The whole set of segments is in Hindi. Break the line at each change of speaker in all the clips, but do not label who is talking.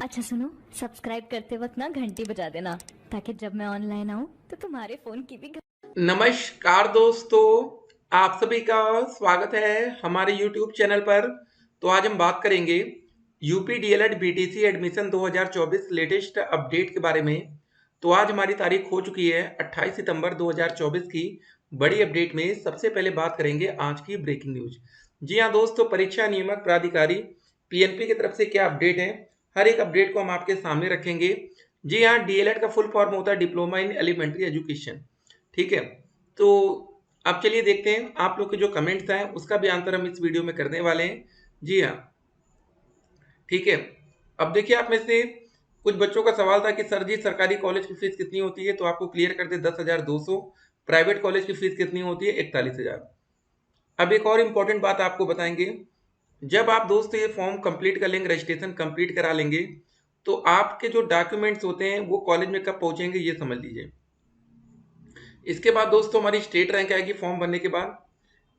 अच्छा सुनो, सब्सक्राइब करते वक्त ना घंटी बजा देना ताकि जब मैं ऑनलाइन आऊँ तो तुम्हारे फोन की भी
नमस्कार दोस्तों, आप सभी का स्वागत है हमारे YouTube चैनल पर। तो आज हम बात करेंगे UP DElEd BTC admission 2024 latest update के बारे में। तो आज हमारी तारीख हो चुकी है 28 सितंबर 2024 की। बड़ी अपडेट में सबसे पहले बात करेंगे आज की ब्रेकिंग न्यूज। जी हाँ दोस्तों, परीक्षा नियामक प्राधिकारी पीएनपी की तरफ से क्या अपडेट है, हर एक अपडेट को हम आपके सामने रखेंगे। जी हाँ, डीएलएड का फुल फॉर्म होता है डिप्लोमा इन एलिमेंट्री एजुकेशन। ठीक है, तो अब चलिए देखते हैं आप लोग के जो कमेंट्स हैं उसका भी आंसर हम इस वीडियो में करने वाले हैं। जी हाँ, ठीक है। अब देखिए, आप में से कुछ बच्चों का सवाल था कि सर जी सरकारी कॉलेज की फीस कितनी होती है, तो आपको क्लियर कर दे 10,200। प्राइवेट कॉलेज की फीस कितनी होती है, 41,000। अब एक और इम्पोर्टेंट बात आपको बताएंगे, जब आप दोस्त ये फॉर्म कंप्लीट कर लेंगे, रजिस्ट्रेशन कंप्लीट करा लेंगे, तो आपके जो डॉक्यूमेंट्स होते हैं वो कॉलेज में कब पहुंचेंगे ये समझ लीजिए। इसके बाद दोस्तों हमारी स्टेट रैंक आएगी फॉर्म भरने के बाद।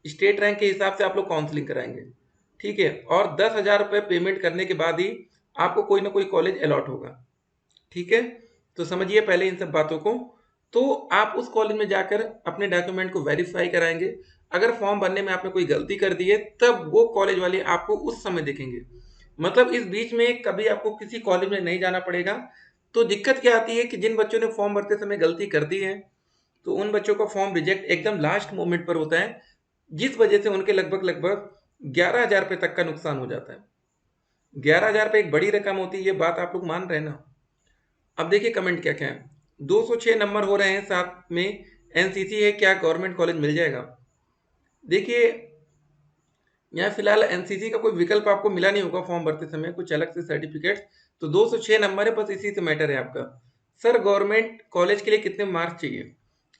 स्टेट रैंक के हिसाब से आप लोग काउंसलिंग कराएंगे, ठीक है। और 10,000 रुपये पेमेंट करने के बाद ही आपको कोई ना कोई कॉलेज अलॉट होगा, ठीक है। तो समझिए पहले इन सब बातों को। तो आप उस कॉलेज में जाकर अपने डॉक्यूमेंट को वेरीफाई कराएंगे। अगर फॉर्म भरने में आपने कोई गलती कर दी है तब वो कॉलेज वाले आपको उस समय देखेंगे। मतलब इस बीच में कभी आपको किसी कॉलेज में नहीं जाना पड़ेगा। तो दिक्कत क्या आती है कि जिन बच्चों ने फॉर्म भरते समय गलती कर दी है, तो उन बच्चों का फॉर्म रिजेक्ट एकदम लास्ट मोमेंट पर होता है, जिस वजह से उनके लगभग लगभग 11,000 रुपये तक का नुकसान हो जाता है। 11,000 रुपये एक बड़ी रकम होती है, ये बात आप लोग मान रहे हैं ना। अब देखिए कमेंट क्या क्या है। 206 नंबर हो रहे हैं, साथ में एनसीसी है, क्या गवर्नमेंट कॉलेज मिल जाएगा? देखिए, यहाँ फिलहाल एनसीसी का कोई विकल्प आपको मिला नहीं होगा फॉर्म भरते समय, कुछ अलग से सर्टिफिकेट। तो 206 नंबर है, बस इसी से मैटर है आपका। सर गवर्नमेंट कॉलेज के लिए कितने मार्क्स चाहिए,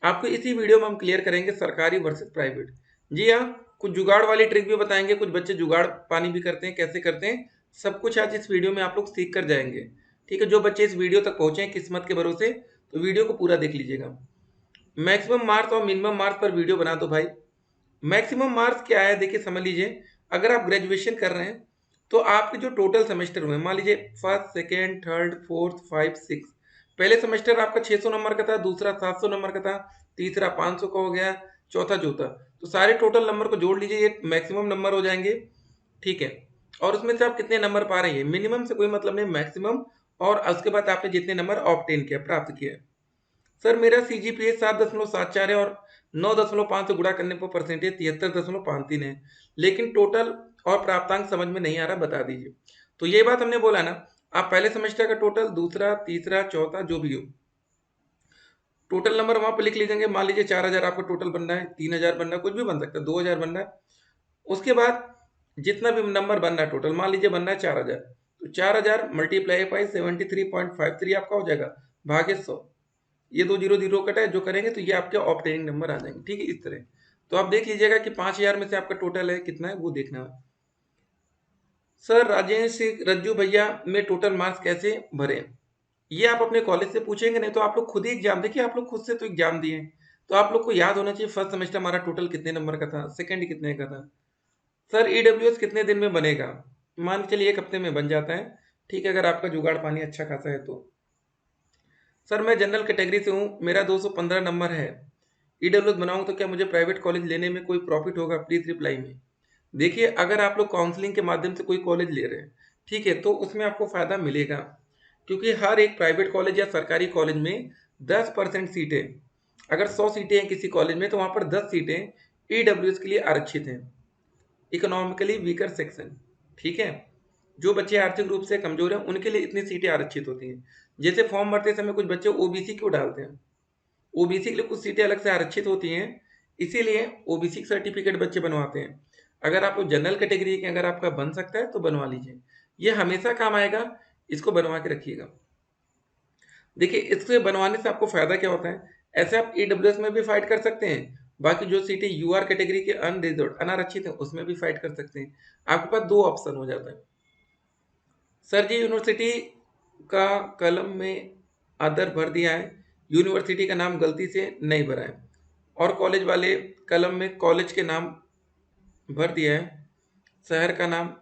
आपको इसी वीडियो में हम क्लियर करेंगे, सरकारी वर्सेस प्राइवेट। जी हाँ, कुछ जुगाड़ वाली ट्रिक भी बताएंगे, कुछ बच्चे जुगाड़ पानी भी करते हैं, कैसे करते हैं सब कुछ आज इस वीडियो में आप लोग सीख कर जाएंगे। ठीक है, जो बच्चे इस वीडियो तक पहुंचे हैं किस्मत के भरोसे, तो वीडियो को पूरा देख लीजिएगा। मैक्सिमम मार्क्स और मिनिमम मार्क्स पर वीडियो बना दो भाई। मैक्सिमम मार्क्स क्या है, देखिए समझ लीजिए। अगर आप ग्रेजुएशन कर रहे हैं तो आपके जो टोटल सेमेस्टर हुए, मान लीजिए first second third fourth five six, पहले सेमेस्टर आपका 600 नंबर का था, दूसरा 700 नंबर का था, तीसरा 500 का हो गया, चौथा चौथा। तो सारे टोटल नंबर को जोड़ लीजिए, ये मैक्सिमम नंबर हो जाएंगे, ठीक है। और उसमें से आप कितने नंबर पा रहे हैं, मिनिमम से कोई मतलब नहीं, मैक्सिमम। और उसके बाद आपने जितने नंबर ऑब्टेन किया, प्राप्त किया। सर मेरा सीजीपीए 7.74 है और 9.5 से गुणा करने पर परसेंटेज 73.53 है, लेकिन टोटल और प्राप्तांक समझ में नहीं आ रहा, बता दीजिए। तो ये बात हमने बोला ना, आप पहले सेमेस्टर का टोटल, दूसरा तीसरा चौथा जो भी हो, टोटल नंबर वहां पर लिख लीजिएंगे। मान लीजिए 4,000 आपका टोटल बन रहा है, 3,000 बन रहा है, कुछ भी बन सकता है, 2,000 बन रहा है। उसके बाद जितना भी नंबर बन रहा है टोटल, मान लीजिए बन रहा है 4,000, तो 4,000 मल्टीप्लाई बाई 73.53 आपका हो जाएगा, भागे 100। ये दो जीरो जीरो कटा है, जो करेंगे तो ये आपके ऑप्टेनिंग नंबर आ जाएंगे, ठीक है, इस तरह। तो आप देख लीजिएगा कि 5,000 में से आपका टोटल है कितना है, वो देखना है। सर राजेश रज्जू भैया में टोटल मार्क्स कैसे भरे, ये आप अपने कॉलेज से पूछेंगे, नहीं तो आप लोग खुद ही एग्जाम देखिए, आप लोग खुद से तो एग्जाम दिए हैं, तो आप लोग को याद होना चाहिए फर्स्ट सेमेस्टर हमारा टोटल कितने नंबर का था, सेकंड कितने का था। सर ईडब्ल्यूएस कितने दिन में बनेगा, मान के चलिए 1 हफ्ते में बन जाता है, ठीक है, अगर आपका जुगाड़ पानी अच्छा खासा है तो। सर मैं जनरल कैटेगरी से हूँ, मेरा 215 नंबर है, ईडब्ल्यूएस बनाऊँ तो क्या मुझे प्राइवेट कॉलेज लेने में कोई प्रॉफिट होगा, प्लीज रिप्लाई में। देखिए, अगर आप लोग काउंसलिंग के माध्यम से कोई कॉलेज ले रहे हैं, ठीक है, तो उसमें आपको फायदा मिलेगा, क्योंकि हर एक प्राइवेट कॉलेज या सरकारी कॉलेज में 10% सीटें, अगर 100 सीटें हैं किसी कॉलेज में तो वहां पर 10 सीटें ईडब्ल्यूएस के लिए आरक्षित हैं, इकोनॉमिकली वीकर सेक्शन, ठीक है। जो बच्चे आर्थिक रूप से कमजोर हैं उनके लिए इतनी सीटें आरक्षित होती हैं। जैसे फॉर्म भरते समय कुछ बच्चे ओबीसी क्यों डालते हैं, ओबीसी के लिए कुछ सीटें अलग से आरक्षित होती हैं, इसीलिए ओबीसी सर्टिफिकेट बच्चे बनवाते हैं। अगर आप लोग जनरल कैटेगरी के, अगर आपका बन सकता है तो बनवा लीजिए, ये हमेशा काम आएगा, इसको बनवा के रखिएगा। देखिए, इससे बनवाने से आपको फायदा क्या होता है, ऐसे आप ईडब्ल्यूएस में भी फाइट कर सकते हैं, बाकी जो सीटें यूआर कैटेगरी के अनरिजर्व अनारक्षित है उसमें भी फाइट कर सकते हैं। आपके पास दो ऑप्शन हो जाता है। सर जी यूनिवर्सिटी का कलम में अदर भर दिया है, यूनिवर्सिटी का नाम गलती से नहीं भरा है, और कॉलेज वाले कलम में कॉलेज के नाम भर दिया है, शहर का नाम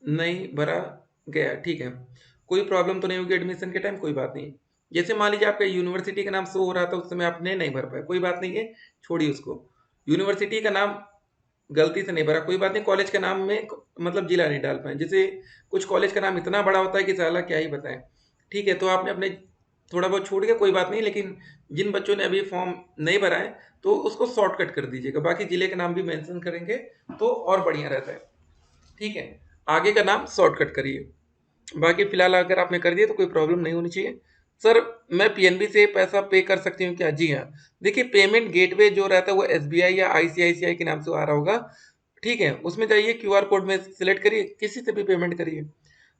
नहीं भरा गया, ठीक है। कोई प्रॉब्लम तो नहीं होगी एडमिशन के टाइम, कोई बात नहीं। जैसे मान लीजिए आपका यूनिवर्सिटी का नाम शो हो रहा था उस समय आपने नहीं भर पाया, कोई बात नहीं है, छोड़िए उसको। यूनिवर्सिटी का नाम गलती से नहीं भरा, कोई बात नहीं। कॉलेज के नाम में मतलब जिला नहीं डाल पाए, जैसे कुछ कॉलेज का नाम इतना बड़ा होता है कि साला क्या ही बताएं। ठीक है, तो आपने अपने थोड़ा बहुत छूट गया, कोई बात नहीं, लेकिन जिन बच्चों ने अभी फॉर्म नहीं भरा है तो उसको शॉर्टकट कर दीजिएगा, बाकी जिले का नाम भी मेंशन करेंगे तो और बढ़िया रहता है। ठीक है, आगे का नाम शॉर्टकट करिए, बाकी फिलहाल अगर आपने कर दिया तो कोई प्रॉब्लम नहीं होनी चाहिए। सर मैं पीएनबी से पैसा पे कर सकती हूँ क्या? जी हाँ, देखिए पेमेंट गेटवे जो रहता है वो एसबीआई या आईसीआईसीआई के नाम से आ रहा होगा। ठीक है, उसमें जाइए, क्यूआर कोड में सिलेक्ट करिए, किसी से भी पेमेंट करिए।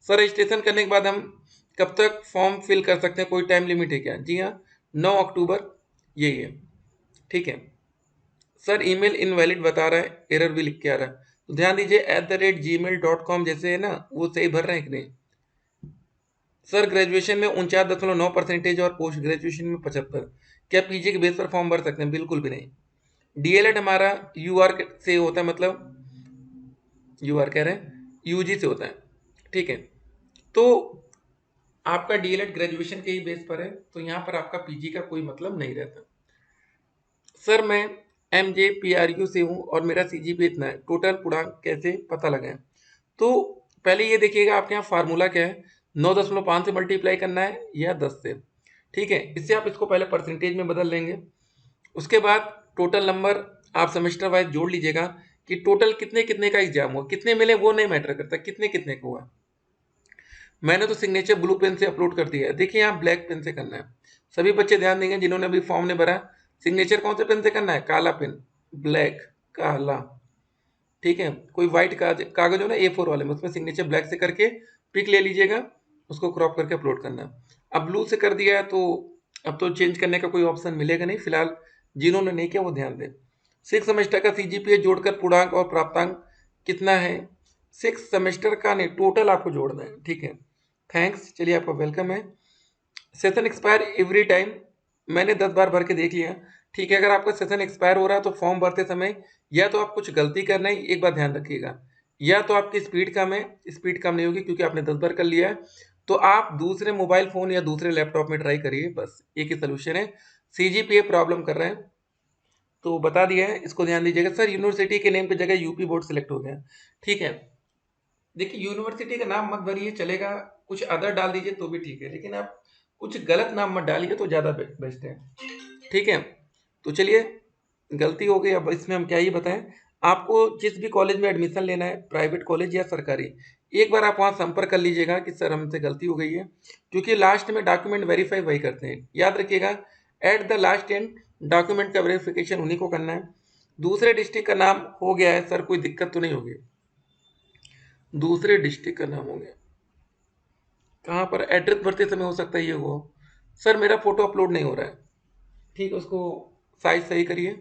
सर रजिस्ट्रेशन करने के बाद हम कब तक फॉर्म फिल कर सकते हैं, कोई टाइम लिमिट है क्या? जी हाँ, 9 अक्टूबर, यही है। ठीक है सर, ईमेल इनवैलिड बता रहा है, एरर भी लिख के आ रहा है, तो ध्यान दीजिए @gmail.com जैसे है ना, वो सही भर रहे हैं कि नहीं। सर ग्रेजुएशन में 49.9% और पोस्ट ग्रेजुएशन में 75, क्या पीजी के बेस पर फॉर्म भर सकते हैं? बिल्कुल भी नहीं। डीएलएड हमारा यूआर से होता है, मतलब यूआर कह रहे हैं यूजी से होता है। ठीक है, तो आपका डीएलएड ग्रेजुएशन के ही बेस पर है, तो यहाँ पर आपका पीजी का कोई मतलब नहीं रहता। सर मैं MJPRU से हूँ और मेरा सीजीपी इतना है, टोटल पूर्णांक कैसे पता लगाएं? तो पहले ये देखिएगा आपके यहाँ फार्मूला क्या है, 9.5 से मल्टीप्लाई करना है या 10 से। ठीक है, इससे आप इसको पहले परसेंटेज में बदल लेंगे। उसके बाद टोटल नंबर आप सेमेस्टर वाइज जोड़ लीजिएगा कि टोटल कितने कितने का एग्जाम हुआ, कितने मिले वो नहीं मैटर करता, कितने कितने का हुआ। मैंने तो सिग्नेचर ब्लू पेन से अपलोड कर दिया है, देखिए यहाँ ब्लैक पेन से करना है। सभी बच्चे ध्यान देंगे जिन्होंने अभी फॉर्म नहीं भरा, सिग्नेचर कौन से पेन से करना है? काला पेन, ब्लैक, काला। ठीक है, कोई व्हाइट कागज हो ना A4 वाले में, उसमें सिग्नेचर ब्लैक से करके पिक ले लीजिएगा, उसको क्रॉप करके अपलोड करना है। अब ब्लू से कर दिया है तो अब तो चेंज करने का कोई ऑप्शन मिलेगा नहीं, फिलहाल जिन्होंने नहीं किया वो ध्यान दें। 6 सेमेस्टर का सीजीपीए जोड़कर पूर्णांक और प्राप्तांक कितना है? 6 सेमेस्टर का नहीं, टोटल आपको जोड़ना है। ठीक है, थैंक्स, चलिए आपका वेलकम है। सेशन एक्सपायर एवरी टाइम, मैंने 10 बार भर के देख लिया। ठीक है, अगर आपका सेशन एक्सपायर हो रहा है तो फॉर्म भरते समय या तो आप कुछ गलती कर रहे हैं, एक बात ध्यान रखिएगा, या तो आपकी स्पीड कम है। स्पीड कम नहीं होगी क्योंकि आपने 10 बार कर लिया है, तो आप दूसरे मोबाइल फ़ोन या दूसरे लैपटॉप में ट्राई करिए, बस एक ही सोल्यूशन है। सीजीपीए प्रॉब्लम कर रहे हैं तो बता दिया है, इसको ध्यान दीजिएगा। सर यूनिवर्सिटी के नेम की जगह यूपी बोर्ड सेलेक्ट हो गया। ठीक है, देखिए यूनिवर्सिटी का नाम मत भरिए, चलेगा, कुछ अदर डाल दीजिए तो भी ठीक है, लेकिन आप कुछ गलत नाम मत डालिए तो ज़्यादा बेस्ट है। ठीक है, तो चलिए, गलती हो गई, अब इसमें हम क्या ही बताएं। आपको जिस भी कॉलेज में एडमिशन लेना है, प्राइवेट कॉलेज या सरकारी, एक बार आप वहाँ संपर्क कर लीजिएगा कि सर हमसे गलती हो गई है, क्योंकि लास्ट में डॉक्यूमेंट वेरीफाई वही करते हैं, याद रखिएगा। At the last and document का वेरिफिकेशन उन्हीं को करना है। दूसरे डिस्ट्रिक्ट का नाम हो गया है सर, कोई दिक्कत तो नहीं होगी? दूसरे डिस्ट्रिक्ट का नाम हो गया, कहाँ पर? एड्रेस भरते समय हो सकता है ये हो। सर मेरा फोटो अपलोड नहीं हो रहा है, ठीक है, उसको साइज सही करिए।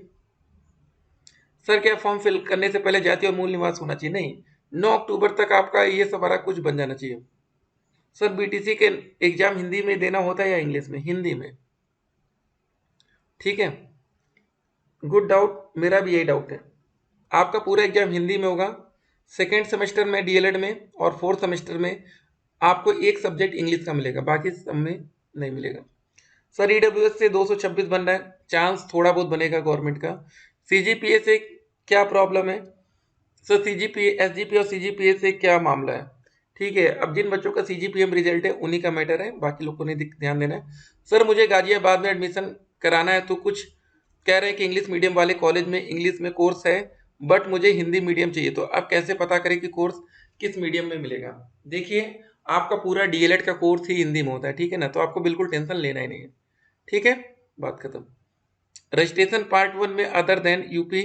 सर क्या फॉर्म फिल करने से पहले जाति और मूल निवास होना चाहिए? नहीं, 9 अक्टूबर तक आपका ये सारा कुछ बन जाना चाहिए। सर बीटीसी के एग्जाम हिंदी में देना होता है या इंग्लिश में? हिंदी में। ठीक है, गुड डाउट, मेरा भी यही डाउट है। आपका पूरा एग्जाम हिंदी में होगा। सेकेंड सेमेस्टर में डीएलएड में और फोर्थ सेमेस्टर में आपको एक सब्जेक्ट इंग्लिश का मिलेगा, बाकी सब में नहीं मिलेगा। सर ईडब्ल्यूएस से 226 बन रहा है, चांस थोड़ा बहुत बनेगा गवर्नमेंट का। सीजीपीए से क्या प्रॉब्लम है? सर सीजीपीए, एसजीपीए और सीजीपीए से क्या मामला है? ठीक है, अब जिन बच्चों का सीजीपीए में रिजल्ट है उन्हीं का मैटर है, बाकी लोग को नहीं ध्यान देना है। सर मुझे गाजियाबाद में एडमिशन कराना है, तो कुछ कह रहे हैं कि इंग्लिश मीडियम वाले कॉलेज में इंग्लिश में कोर्स है, बट मुझे हिंदी मीडियम चाहिए, तो अब कैसे पता करें कि कोर्स किस मीडियम में मिलेगा? देखिए आपका पूरा डीएलएड का कोर्स ही हिंदी में होता है, ठीक है ना, तो आपको बिल्कुल टेंशन लेना ही नहीं है। ठीक है, बात खत्म। रजिस्ट्रेशन पार्ट 1 में अदर देन यूपी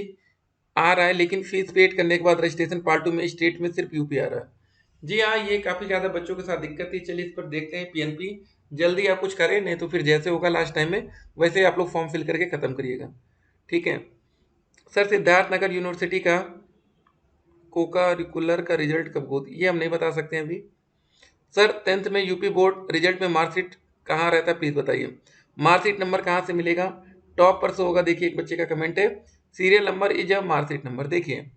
आ रहा है, लेकिन फीस पेड करने के बाद रजिस्ट्रेशन पार्ट 2 में स्टेट में सिर्फ यूपी आ रहा है। जी हाँ, ये काफ़ी ज़्यादा बच्चों के साथ दिक्कत थी। चलिए इस पर देखते हैं पीएनपी, जल्दी आप कुछ करें, नहीं तो फिर जैसे होगा लास्ट टाइम में वैसे ही आप लोग फॉर्म फिल करके ख़त्म करिएगा। ठीक है सर, सिद्धार्थ नगर यूनिवर्सिटी का कोका-करिकुलर का रिजल्ट कब हो? ये हम नहीं बता सकते हैं अभी। सर 10th में यूपी बोर्ड रिजल्ट में मार्कशीट कहाँ रहता है, प्लीज़ बताइए। मार्कशीट नंबर कहाँ से मिलेगा? टॉप पर से होगा। देखिए एक बच्चे का कमेंट है, serial number is a marksheet number. देखिए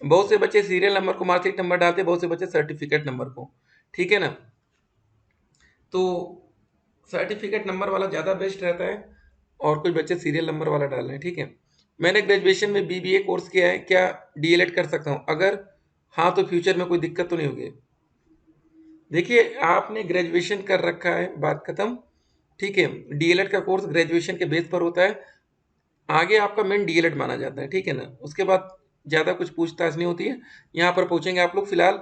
बहुत से बच्चे सीरियल नंबर को मार्कशीट नंबर डालते हैं, बहुत से बच्चे सर्टिफिकेट नंबर को। ठीक है ना, तो सर्टिफिकेट नंबर वाला ज़्यादा बेस्ट रहता है, और कुछ बच्चे सीरियल नंबर वाला डाल रहे हैं। ठीक है, मैंने ग्रेजुएशन में बीबीए कोर्स किया है, क्या डीएलएड कर सकता हूँ? अगर हाँ तो फ्यूचर में कोई दिक्कत तो नहीं होगी? देखिए, आपने ग्रेजुएशन कर रखा है, बात खत्म। ठीक है, डीएलएड का कोर्स ग्रेजुएशन के बेस पर होता है, आगे आपका मेन डीएलएड माना जाता है। ठीक है ना, उसके बाद ज़्यादा कुछ पूछताछ नहीं होती है। यहाँ पर पूछेंगे आप लोग। फिलहाल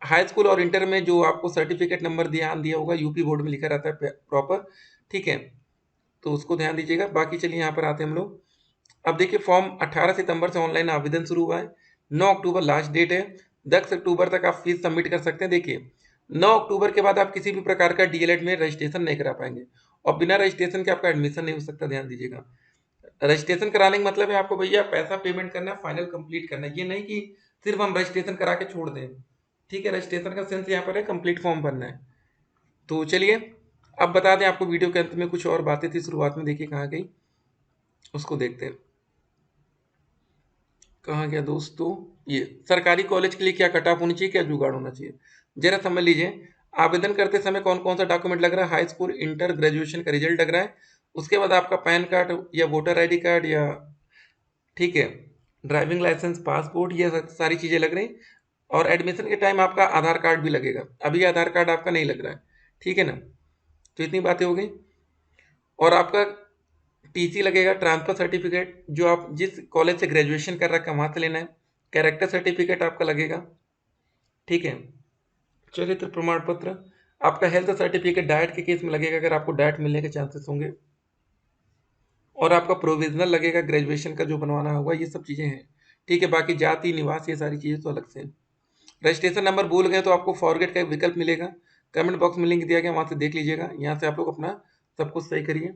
हाई स्कूल और इंटर में जो आपको सर्टिफिकेट नंबर ध्यान दिया होगा, यूपी बोर्ड में लिखा रहता है प्रॉपर। ठीक है, तो उसको ध्यान दीजिएगा। बाकी चलिए यहाँ पर आते हैं हम लोग। अब देखिए, फॉर्म 18 सितंबर से ऑनलाइन आवेदन शुरू हुआ है। 9 अक्टूबर लास्ट डेट है। 10 अक्टूबर तक आप फीस सबमिट कर सकते हैं। देखिए, 9 अक्टूबर के बाद आप किसी भी प्रकार का डीएलएड में रजिस्ट्रेशन नहीं करा पाएंगे, और बिना रजिस्ट्रेशन के आपका एडमिशन नहीं हो सकता। ध्यान दीजिएगा, रजिस्ट्रेशन कराने का मतलब है आपको भैया पैसा पेमेंट करना है, फाइनल कंप्लीट करना है। ये नहीं कि सिर्फ हम रजिस्ट्रेशन करा के छोड़ दें। ठीक है, रजिस्ट्रेशन का सेंस यहाँ पर है कंप्लीट फॉर्म भरना है। तो चलिए, अब बता दें आपको, वीडियो के अंत में कुछ और बातें थी शुरुआत में, देखिए कहाँ गई, उसको देखते हैं। कहाँ गया दोस्तों? ये सरकारी कॉलेज के लिए क्या कट ऑफ होनी चाहिए, क्या जुगाड़ होना चाहिए, जरा समझ लीजिए। आवेदन करते समय कौन कौन सा डॉक्यूमेंट लग रहा है? हाई स्कूल, इंटर, ग्रेजुएशन का रिजल्ट लग रहा है। उसके बाद आपका पैन कार्ड या वोटर आईडी कार्ड, या ठीक है ड्राइविंग लाइसेंस, पासपोर्ट, ये सारी चीज़ें लग रही। और एडमिशन के टाइम आपका आधार कार्ड भी लगेगा। अभी आधार कार्ड आपका नहीं लग रहा है। ठीक है ना, तो इतनी बातें हो गई। और आपका टीसी लगेगा, ट्रांसफर सर्टिफिकेट, जो आप जिस कॉलेज से ग्रेजुएशन कर रखा है वहाँ से लेना है। कैरेक्टर सर्टिफिकेट आपका लगेगा। ठीक है, चरित्र प्रमाण पत्र, आपका हेल्थ सर्टिफिकेट डाइट के केस में लगेगा, अगर आपको डाइट मिलने के चांसेस होंगे। और आपका प्रोविजनल लगेगा, ग्रेजुएशन का जो बनवाना होगा। ये सब चीज़ें हैं। ठीक है, बाकी जाति, निवास, ये सारी चीज़ें तो अलग से हैं। रजिस्ट्रेशन नंबर भूल गए तो आपको फॉरगेट का एक विकल्प मिलेगा, कमेंट बॉक्स में लिंक दिया गया, वहाँ से देख लीजिएगा। यहाँ से आप लोग अपना सब कुछ सही करिए।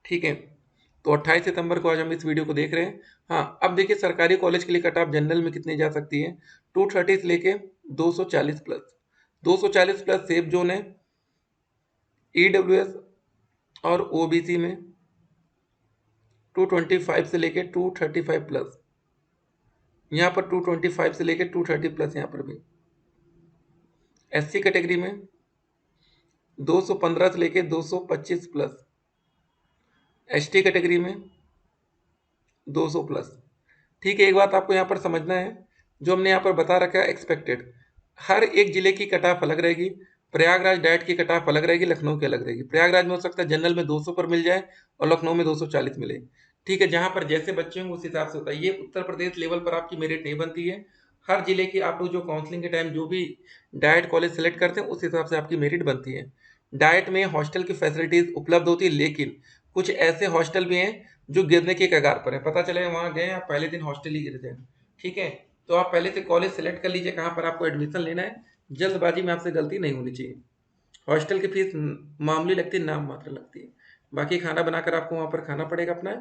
ठीक है, तो 28 सितंबर को आज हम इस वीडियो को देख रहे हैं। हाँ, अब देखिए, सरकारी कॉलेज के लिए कट ऑफ जनरल में कितनी जा सकती है? 230 से लेके 240 प्लस। 240 प्लस सेफ जोन है, ईडब्ल्यूएस और ओबीसी में 225 से लेके 235 प्लस। यहाँ पर 225 से लेके 230 प्लस। यहाँ पर भी एससी कैटेगरी में 215 से लेके 225 प्लस। एसटी कैटेगरी में 200 प्लस। ठीक है, एक बात आपको यहाँ पर समझना है, जो हमने यहाँ पर बता रखा है एक्सपेक्टेड, हर एक जिले की कट ऑफ अलग रहेगी। प्रयागराज डाइट की कट ऑफ अलग रहेगी, लखनऊ की अलग रहेगी। प्रयागराज में हो सकता है जनरल में 200 पर मिल जाए, और लखनऊ में 240 मिले। ठीक है, जहाँ पर जैसे बच्चे होंगे उस हिसाब से होता है। ये उत्तर प्रदेश लेवल पर आपकी मेरिट नहीं बनती है। हर जिले की आप लोग जो काउंसलिंग के टाइम जो भी डाइट कॉलेज सेलेक्ट करते हैं, उस हिसाब से आपकी मेरिट बनती है। डाइट में हॉस्टल की फैसिलिटीज उपलब्ध होती है, लेकिन कुछ ऐसे हॉस्टल भी हैं जो गिरने के कगार पर है। पता चले वहाँ गए, आप पहले दिन हॉस्टल ही गिरते हैं। ठीक है, तो आप पहले से कॉलेज सेलेक्ट कर लीजिए कहाँ पर आपको एडमिशन लेना है। जल्दबाजी में आपसे गलती नहीं होनी चाहिए। हॉस्टल की फीस मामूली लगती है, नाम मात्र लगती है। बाकी खाना बनाकर आपको वहाँ पर खाना पड़ेगा अपना,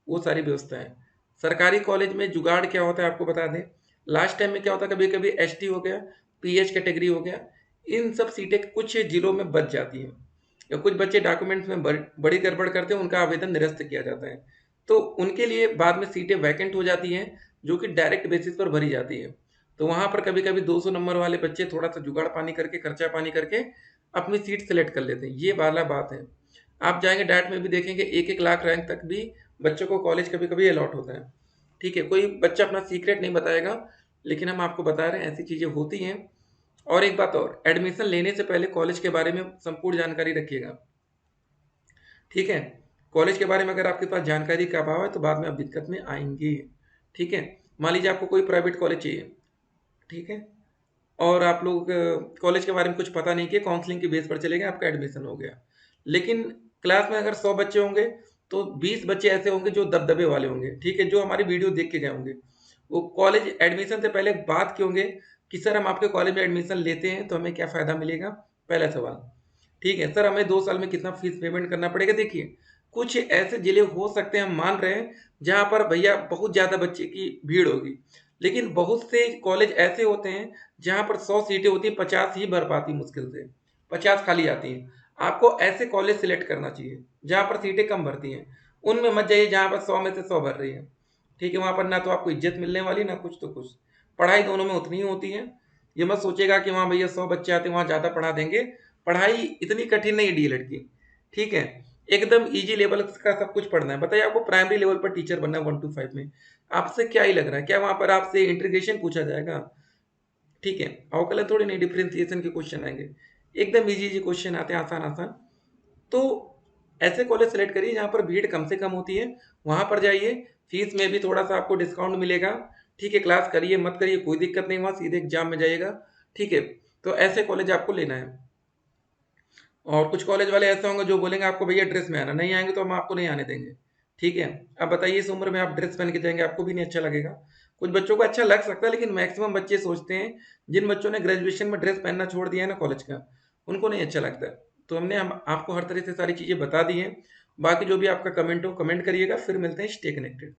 वो सारी व्यवस्था है। सरकारी कॉलेज में जुगाड़ क्या होता है आपको बता दें। लास्ट टाइम में क्या होता है, कभी कभी एसटी हो गया, पीएच कैटेगरी हो गया, इन सब सीटें कुछ जिलों में बच जाती हैं, या कुछ बच्चे डॉक्यूमेंट्स में बड़ी गड़बड़ करते हैं, उनका आवेदन निरस्त किया जाता है। तो उनके लिए बाद में सीटें वैकेंट हो जाती हैं, जो कि डायरेक्ट बेसिस पर भरी जाती है। तो वहाँ पर कभी कभी 200 नंबर वाले बच्चे थोड़ा सा जुगाड़ पानी करके, खर्चा पानी करके अपनी सीट सेलेक्ट कर लेते हैं। ये वाला बात है। आप जाएंगे डाइट में भी देखेंगे, 1-1 लाख रैंक तक भी बच्चों को कॉलेज कभी कभी अलॉट होता है। ठीक है, कोई बच्चा अपना सीक्रेट नहीं बताएगा, लेकिन हम आपको बता रहे हैं ऐसी चीज़ें होती हैं। और एक बात और, एडमिशन लेने से पहले कॉलेज के बारे में संपूर्ण जानकारी रखिएगा। ठीक है, कॉलेज के बारे में अगर आपके पास जानकारी का अभाव है तो बाद में आप दिक्कत में आएंगे। ठीक है, मान लीजिए आपको कोई प्राइवेट कॉलेज चाहिए, ठीक है, और आप लोग कॉलेज के बारे में कुछ पता नहीं किया, काउंसलिंग के बेस पर चले गए, आपका एडमिशन हो गया। लेकिन क्लास में अगर 100 बच्चे होंगे तो 20 बच्चे ऐसे होंगे जो दबदबे वाले होंगे। ठीक है, जो हमारी वीडियो देख के गए होंगे, वो कॉलेज एडमिशन से पहले बात किए होंगे कि सर हम आपके कॉलेज में एडमिशन लेते हैं तो हमें क्या फ़ायदा मिलेगा, पहला सवाल। ठीक है सर, हमें 2 साल में कितना फीस पेमेंट करना पड़ेगा। देखिए, कुछ ऐसे जिले हो सकते हैं, हम मान रहे हैं, जहाँ पर भैया बहुत ज़्यादा बच्चे की भीड़ होगी। लेकिन बहुत से कॉलेज ऐसे होते हैं जहाँ पर 100 सीटें होती हैं, 50 ही भर पाती मुश्किल से, 50 खाली आती हैं। आपको ऐसे कॉलेज सिलेक्ट करना चाहिए जहाँ पर सीटें कम भरती हैं। उनमें मत जाइए जहाँ पर 100 में से 100 भर रही है। ठीक है, वहाँ पर ना तो आपको इज्जत मिलने वाली, ना कुछ तो कुछ। पढ़ाई दोनों में उतनी ही होती है। ये मत सोचेगा कि वहाँ भैया 100 बच्चे आते हैं वहाँ ज़्यादा पढ़ा देंगे। पढ़ाई इतनी कठिन नहीं है डीएलएड की, ठीक है। एकदम इजी लेवल का सब कुछ पढ़ना है। बताइए आपको प्राइमरी लेवल पर टीचर बनना है 1 to 5 में, आपसे क्या ही लग रहा है? क्या वहाँ पर आपसे इंटीग्रेशन पूछा जाएगा? ठीक है, अवकलन थोड़ी नहीं, डिफरेंशिएशन के क्वेश्चन आएंगे, एकदम इजी इजी क्वेश्चन आते हैं, आसान आसान। तो ऐसे कॉलेज सेलेक्ट करिए जहाँ पर भीड़ कम से कम होती है, वहाँ पर जाइए। फीस में भी थोड़ा सा आपको डिस्काउंट मिलेगा, ठीक है। क्लास करिए मत करिए कोई दिक्कत नहीं, वहाँ सीधे एग्जाम में जाइएगा, ठीक है। तो ऐसे कॉलेज आपको लेना है। और कुछ कॉलेज वाले ऐसे होंगे जो बोलेंगे आपको भैया ड्रेस में आना, नहीं आएंगे तो हम आपको नहीं आने देंगे, ठीक है। अब बताइए इस उम्र में आप ड्रेस पहन के जाएंगे, आपको भी नहीं अच्छा लगेगा। कुछ बच्चों को अच्छा लग सकता है, लेकिन मैक्सिमम बच्चे सोचते हैं, जिन बच्चों ने ग्रेजुएशन में ड्रेस पहनना छोड़ दिया है ना कॉलेज का, उनको नहीं अच्छा लगता है। तो हमने हम आपको हर तरह से सारी चीज़ें बता दी हैं। बाकी जो भी आपका कमेंट हो कमेंट करिएगा, फिर मिलते हैं, स्टे कनेक्टेड।